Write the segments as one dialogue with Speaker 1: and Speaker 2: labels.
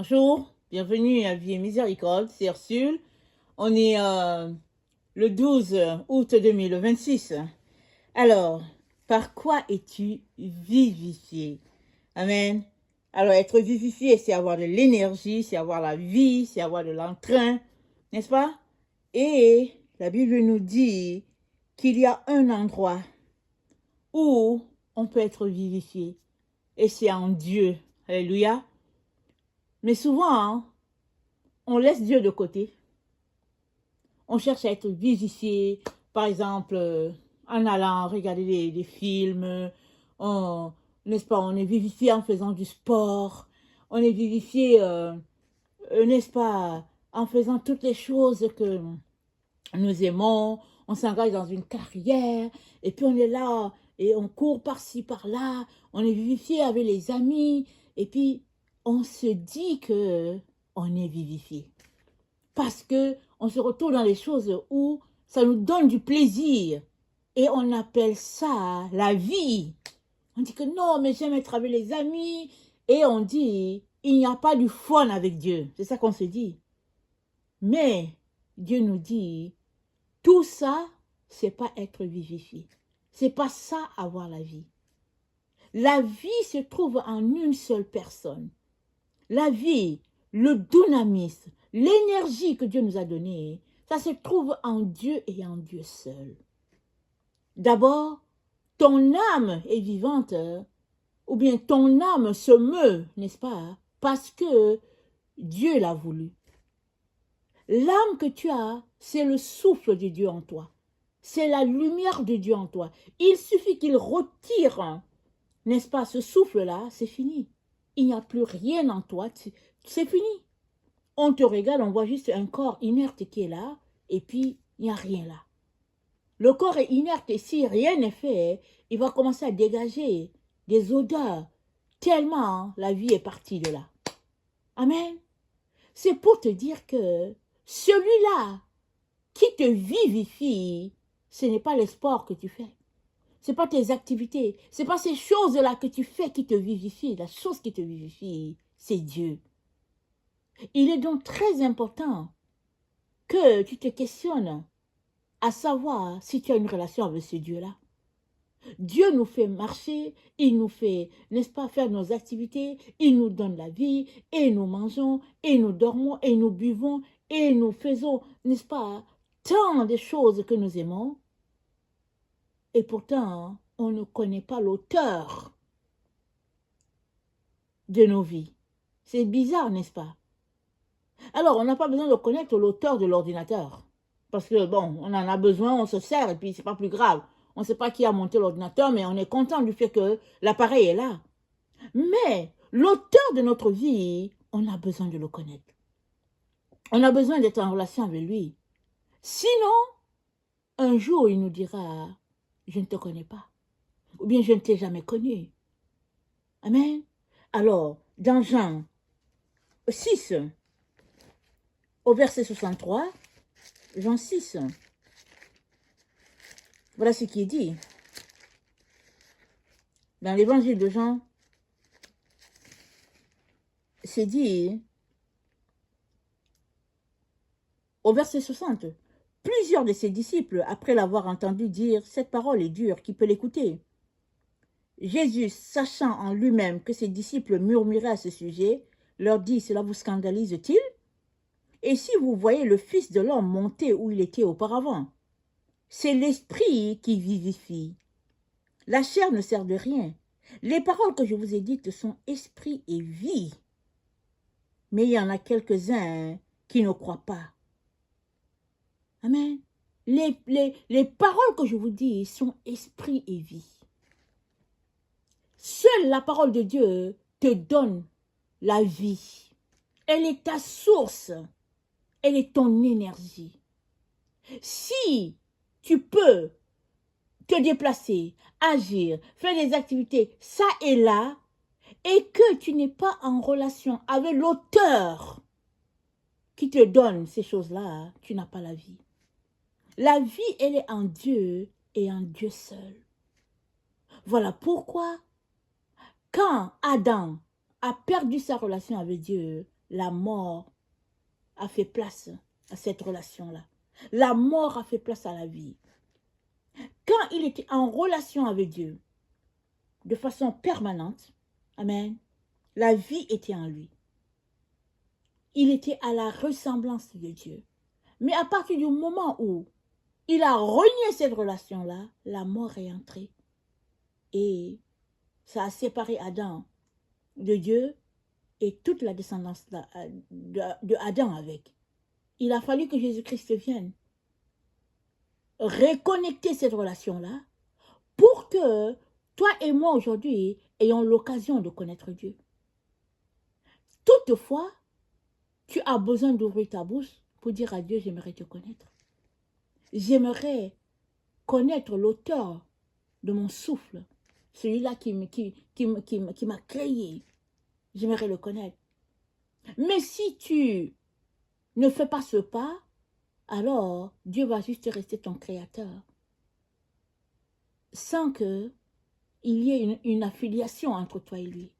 Speaker 1: Bonjour, bienvenue à Vie et Miséricorde, c'est Ursule. On est le 12 août 2026. Alors, par quoi es-tu vivifié? Amen. Alors, être vivifié, c'est avoir de l'énergie, c'est avoir la vie, c'est avoir de l'entrain, n'est-ce pas? Et la Bible nous dit qu'il y a un endroit où on peut être vivifié, et c'est en Dieu. Alléluia. Mais souvent, on laisse Dieu de côté. On cherche à être vivifié, par exemple, en allant regarder des films, n'est-ce pas, on est vivifié en faisant du sport, on est vivifié, n'est-ce pas, en faisant toutes les choses que nous aimons, on s'engage dans une carrière, et puis on est là, et on court par-ci, par-là, on est vivifié avec les amis, et puis on se dit que on est vivifié. Parce qu'on se retrouve dans les choses où ça nous donne du plaisir. Et on appelle ça la vie. On dit que non, mais j'aime être avec les amis. Et on dit, il n'y a pas du fun avec Dieu. C'est ça qu'on se dit. Mais Dieu nous dit, tout ça, c'est pas être vivifié. C'est pas ça avoir la vie. La vie se trouve en une seule personne. La vie, le dynamisme, l'énergie que Dieu nous a donnée, ça se trouve en Dieu et en Dieu seul. D'abord, ton âme est vivante, ou bien ton âme se meut, n'est-ce pas, parce que Dieu l'a voulu. L'âme que tu as, c'est le souffle de Dieu en toi. C'est la lumière de Dieu en toi. Il suffit qu'il retire, n'est-ce pas, ce souffle-là, c'est fini. Il n'y a plus rien en toi, c'est fini. On te regarde, on voit juste un corps inerte qui est là, et puis il n'y a rien là. Le corps est inerte et si rien n'est fait, il va commencer à dégager des odeurs, tellement la vie est partie de là. Amen. C'est pour te dire que celui-là qui te vivifie, ce n'est pas les sports que tu fais. Ce n'est pas tes activités. Ce n'est pas ces choses-là que tu fais qui te vivifient. La chose qui te vivifie, c'est Dieu. Il est donc très important que tu te questionnes à savoir si tu as une relation avec ce Dieu-là. Dieu nous fait marcher, il nous fait, n'est-ce pas, faire nos activités, il nous donne la vie, et nous mangeons, et nous dormons, et nous buvons, et nous faisons, n'est-ce pas, tant de choses que nous aimons. Et pourtant, on ne connaît pas l'auteur de nos vies. C'est bizarre, n'est-ce pas? Alors, on n'a pas besoin de connaître l'auteur de l'ordinateur. Parce que, bon, on en a besoin, on se sert, et puis c'est pas plus grave. On ne sait pas qui a monté l'ordinateur, mais on est content du fait que l'appareil est là. Mais l'auteur de notre vie, on a besoin de le connaître. On a besoin d'être en relation avec lui. Sinon, un jour, il nous dira, je ne te connais pas. Ou bien, je ne t'ai jamais connu. Amen. Alors, dans Jean 6, au verset 63, Jean 6, voilà ce qui est dit. Dans l'évangile de Jean, c'est dit, au verset 60, plusieurs de ses disciples, après l'avoir entendu dire, cette parole est dure, qui peut l'écouter? Jésus, sachant en lui-même que ses disciples murmuraient à ce sujet, leur dit, cela vous scandalise-t-il? Et si vous voyez le Fils de l'homme monter où il était auparavant, c'est l'esprit qui vivifie. La chair ne sert de rien. Les paroles que je vous ai dites sont esprit et vie. Mais il y en a quelques-uns qui ne croient pas. Amen. Les paroles que je vous dis sont esprit et vie. Seule la parole de Dieu te donne la vie. Elle est ta source. Elle est ton énergie. Si tu peux te déplacer, agir, faire des activités, ça et là, et que tu n'es pas en relation avec l'auteur qui te donne ces choses-là, tu n'as pas la vie. La vie, elle est en Dieu et en Dieu seul. Voilà pourquoi, quand Adam a perdu sa relation avec Dieu, la mort a fait place à cette relation-là. La mort a fait place à la vie. Quand il était en relation avec Dieu, de façon permanente, amen, la vie était en lui. Il était à la ressemblance de Dieu. Mais à partir du moment où il a renié cette relation-là, la mort est entrée. Et ça a séparé Adam de Dieu et toute la descendance de Adam avec. Il a fallu que Jésus-Christ vienne reconnecter cette relation-là pour que toi et moi aujourd'hui ayons l'occasion de connaître Dieu. Toutefois, tu as besoin d'ouvrir ta bouche pour dire à Dieu, j'aimerais te connaître. J'aimerais connaître l'auteur de mon souffle, celui-là qui m'a créé. J'aimerais le connaître. Mais si tu ne fais pas ce pas, alors Dieu va juste rester ton créateur. Sans qu'il y ait une affiliation entre toi et lui.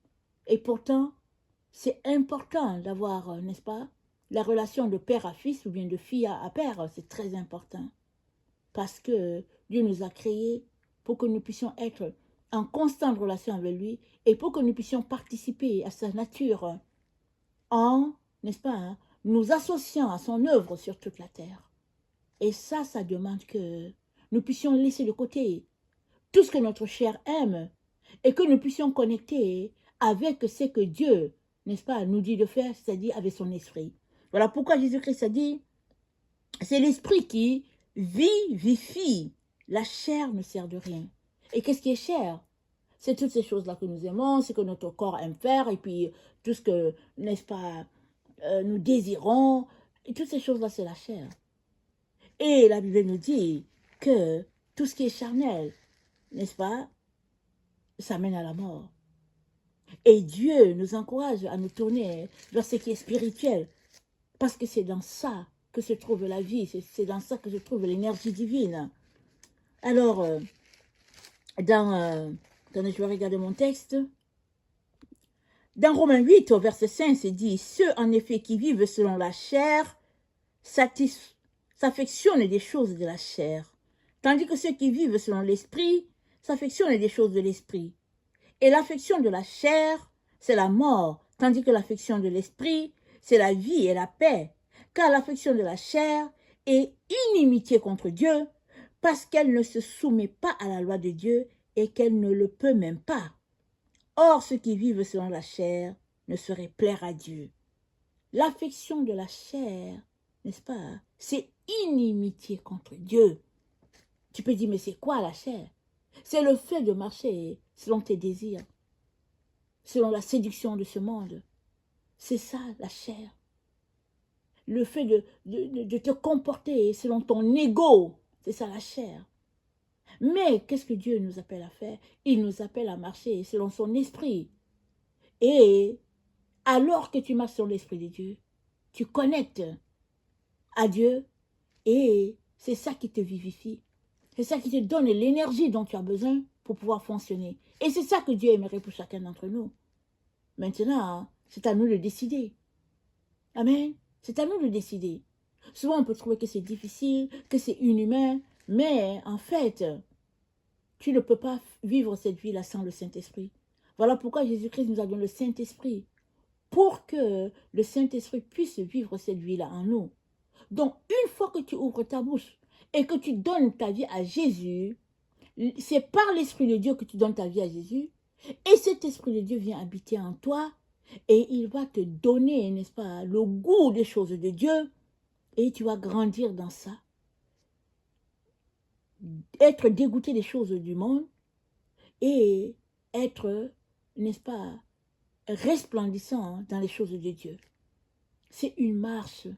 Speaker 1: Et pourtant, c'est important d'avoir, n'est-ce pas, la relation de père à fils ou bien de fille à père, c'est très important. Parce que Dieu nous a créés pour que nous puissions être en constante relation avec lui et pour que nous puissions participer à sa nature en, n'est-ce pas, nous associant à son œuvre sur toute la terre. Et ça demande que nous puissions laisser de côté tout ce que notre chair aime et que nous puissions connecter avec ce que Dieu, n'est-ce pas, nous dit de faire, c'est-à-dire avec son esprit. Voilà pourquoi Jésus-Christ a dit, c'est l'esprit qui vivifie. La chair ne sert de rien. Et qu'est-ce qui est chair? C'est toutes ces choses-là que nous aimons, c'est que notre corps aime faire, et puis tout ce que, n'est-ce pas, nous désirons, et toutes ces choses-là, c'est la chair. Et la Bible nous dit que tout ce qui est charnel, n'est-ce pas, ça mène à la mort. Et Dieu nous encourage à nous tourner vers ce qui est spirituel, parce que c'est dans ça que se trouve la vie, c'est dans ça que se trouve l'énergie divine. Alors, attendez, je vais regarder mon texte. Dans Romains 8, au verset 5, c'est dit, ceux en effet qui vivent selon la chair s'affectionnent des choses de la chair, tandis que ceux qui vivent selon l'esprit s'affectionnent des choses de l'esprit. Et l'affection de la chair, c'est la mort, tandis que l'affection de l'esprit, c'est la vie et la paix. Car l'affection de la chair est inimitié contre Dieu, parce qu'elle ne se soumet pas à la loi de Dieu et qu'elle ne le peut même pas. Or, ceux qui vivent selon la chair ne sauraient plaire à Dieu. L'affection de la chair, n'est-ce pas, c'est inimitié contre Dieu. Tu peux dire, mais c'est quoi la chair? C'est le fait de marcher selon tes désirs, selon la séduction de ce monde. C'est ça, la chair. Le fait de te comporter selon ton ego, c'est ça la chair. Mais qu'est-ce que Dieu nous appelle à faire? Il nous appelle à marcher selon son esprit. Et alors que tu marches sur l'esprit de Dieu, tu connectes à Dieu et c'est ça qui te vivifie. C'est ça qui te donne l'énergie dont tu as besoin pour pouvoir fonctionner. Et c'est ça que Dieu aimerait pour chacun d'entre nous. Maintenant, c'est à nous de décider. Amen. C'est à nous de décider. Souvent, on peut trouver que c'est difficile, que c'est inhumain, mais en fait, tu ne peux pas vivre cette vie-là sans le Saint-Esprit. Voilà pourquoi Jésus-Christ nous a donné le Saint-Esprit, pour que le Saint-Esprit puisse vivre cette vie-là en nous. Donc, une fois que tu ouvres ta bouche et que tu donnes ta vie à Jésus, c'est par l'Esprit de Dieu que tu donnes ta vie à Jésus, et cet Esprit de Dieu vient habiter en toi, et il va te donner, n'est-ce pas, le goût des choses de Dieu, et tu vas grandir dans ça. Être dégoûté des choses du monde, et être, n'est-ce pas, resplendissant dans les choses de Dieu. C'est une marche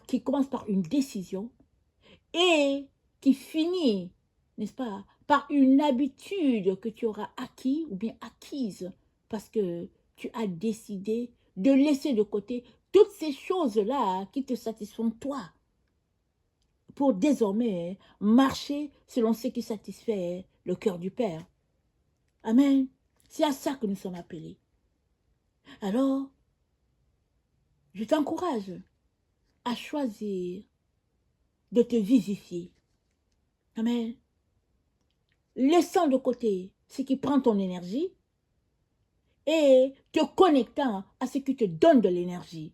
Speaker 1: qui commence par une décision et qui finit, n'est-ce pas, par une habitude que tu auras acquis ou bien acquise parce que tu as décidé de laisser de côté toutes ces choses-là qui te satisfont toi pour désormais marcher selon ce qui satisfait le cœur du Père. Amen. C'est à ça que nous sommes appelés. Alors, je t'encourage à choisir de te vivifier. Amen. Laissant de côté ce qui prend ton énergie et te connectant à ce qui te donne de l'énergie.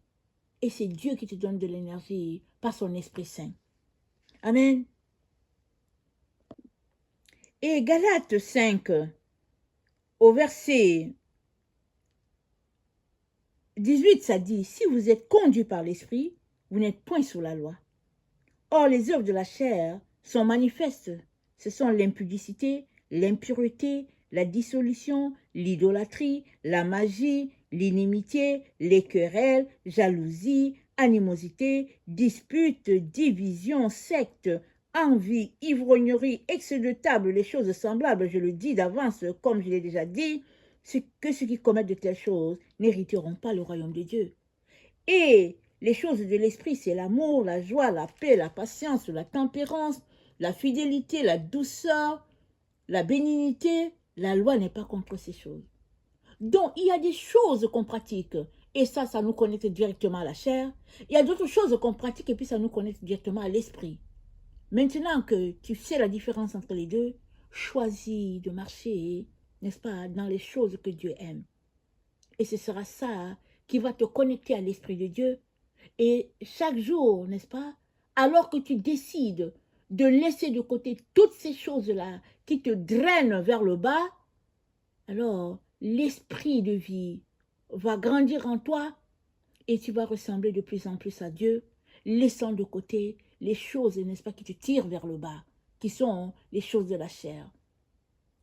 Speaker 1: Et c'est Dieu qui te donne de l'énergie par son Esprit Saint. Amen. Et Galates 5, au verset 18, ça dit, si vous êtes conduits par l'Esprit, vous n'êtes point sous la loi. Or, les œuvres de la chair sont manifestes. Ce sont l'impudicité, l'impureté, la dissolution, l'idolâtrie, la magie, l'inimitié, les querelles, jalousie, animosité, disputes, divisions, sectes, envie, ivrognerie, excès de table, les choses semblables, je le dis d'avance, comme je l'ai déjà dit, que ceux qui commettent de telles choses n'hériteront pas le royaume de Dieu. Et les choses de l'esprit, c'est l'amour, la joie, la paix, la patience, la tempérance, la fidélité, la douceur, la bénignité. La loi n'est pas contre ces choses. Donc, il y a des choses qu'on pratique, et ça nous connecte directement à la chair. Il y a d'autres choses qu'on pratique, et puis ça nous connecte directement à l'esprit. Maintenant que tu sais la différence entre les deux, choisis de marcher, n'est-ce pas, dans les choses que Dieu aime. Et ce sera ça qui va te connecter à l'Esprit de Dieu. Et chaque jour, n'est-ce pas, alors que tu décides de laisser de côté toutes ces choses-là qui te drainent vers le bas, alors l'esprit de vie va grandir en toi et tu vas ressembler de plus en plus à Dieu, laissant de côté les choses, n'est-ce pas, qui te tirent vers le bas, qui sont les choses de la chair.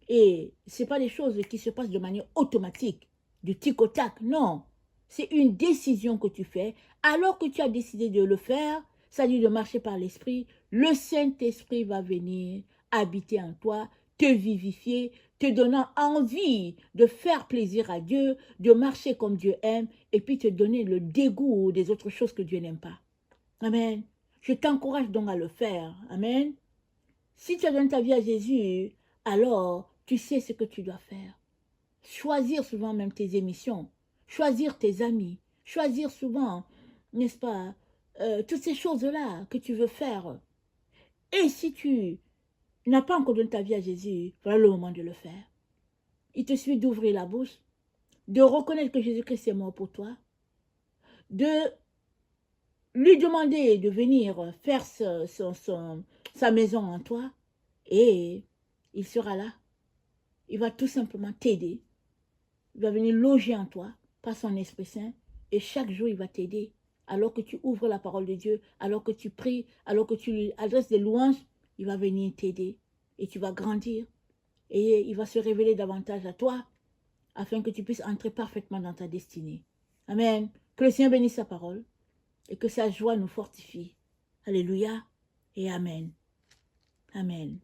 Speaker 1: Et ce n'est pas des choses qui se passent de manière automatique, du tic au tac, non. C'est une décision que tu fais. Alors que tu as décidé de le faire, c'est-à-dire de marcher par l'Esprit, le Saint-Esprit va venir habiter en toi, te vivifier, te donnant envie de faire plaisir à Dieu, de marcher comme Dieu aime, et puis te donner le dégoût des autres choses que Dieu n'aime pas. Amen. Je t'encourage donc à le faire. Amen. Si tu donnes ta vie à Jésus, alors tu sais ce que tu dois faire. Choisir souvent même tes émissions, choisir tes amis, choisir souvent, n'est-ce pas, toutes ces choses-là que tu veux faire. Et si tu n'as pas encore donné ta vie à Jésus, voilà le moment de le faire. Il te suffit d'ouvrir la bouche, de reconnaître que Jésus-Christ est mort pour toi, de lui demander de venir faire sa maison en toi, et il sera là. Il va tout simplement t'aider. Il va venir loger en toi par son Esprit Saint. Et chaque jour, il va t'aider. Alors que tu ouvres la parole de Dieu, alors que tu pries, alors que tu lui adresses des louanges, il va venir t'aider. Et tu vas grandir. Et il va se révéler davantage à toi, afin que tu puisses entrer parfaitement dans ta destinée. Amen. Que le Seigneur bénisse sa parole et que sa joie nous fortifie. Alléluia et Amen. Amen.